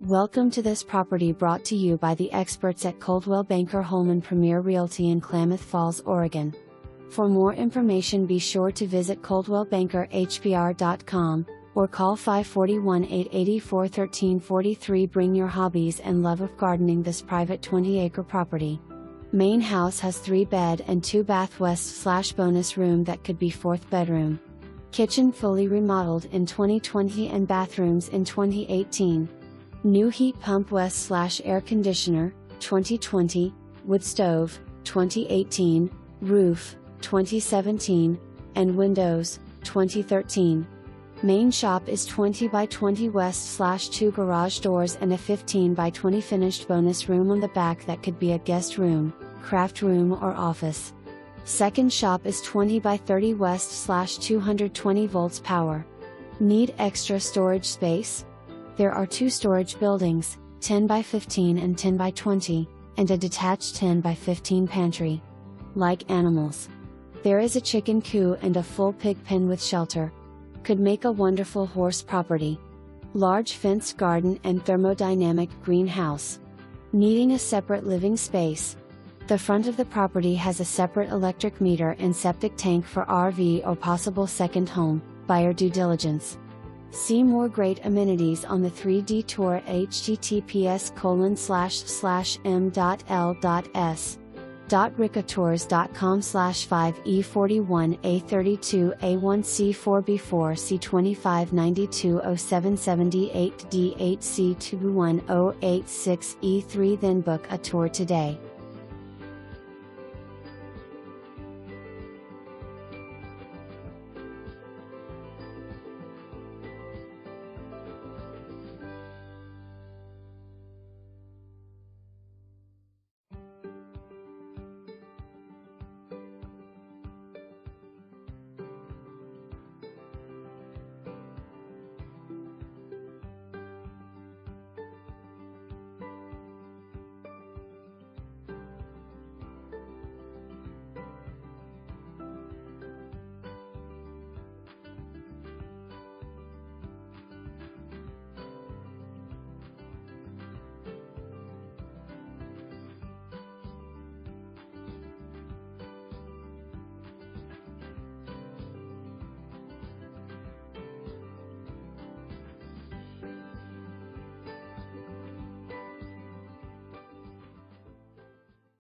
Welcome to this property brought to you by the experts at Coldwell Banker Holman Premier Realty in Klamath Falls, Oregon. For more information, be sure to visit coldwellbankerhbr.com or call 541-884-1343. Bring your hobbies and love of gardening this private 20-acre property. Main house has 3-bed and 2-bath west/bonus room that could be 4th bedroom. Kitchen fully remodeled in 2020 and bathrooms in 2018. New heat pump west/air conditioner, 2020, wood stove, 2018, roof, 2017, and windows, 2013. Main shop is 20 by 20 west/2 garage doors and a 15 by 20 finished bonus room on the back that could be a guest room, craft room or office. Second shop is 20 by 30 west/220 volts power. Need extra storage space? There are 2 storage buildings, 10 by 15 and 10 by 20, and a detached 10 by 15 pantry. Like animals. There is a chicken coop and a full pig pen with shelter. Could make a wonderful horse property. Large fenced garden and thermodynamic greenhouse. Needing a separate living space. The front of the property has a separate electric meter and septic tank for RV or possible second home. Buyer due diligence. See more great amenities on the 3D tour at https://m.l.s.ricatours.com/5E41A32A1C4B4 C25920778D8C21086E3. Then book a tour today.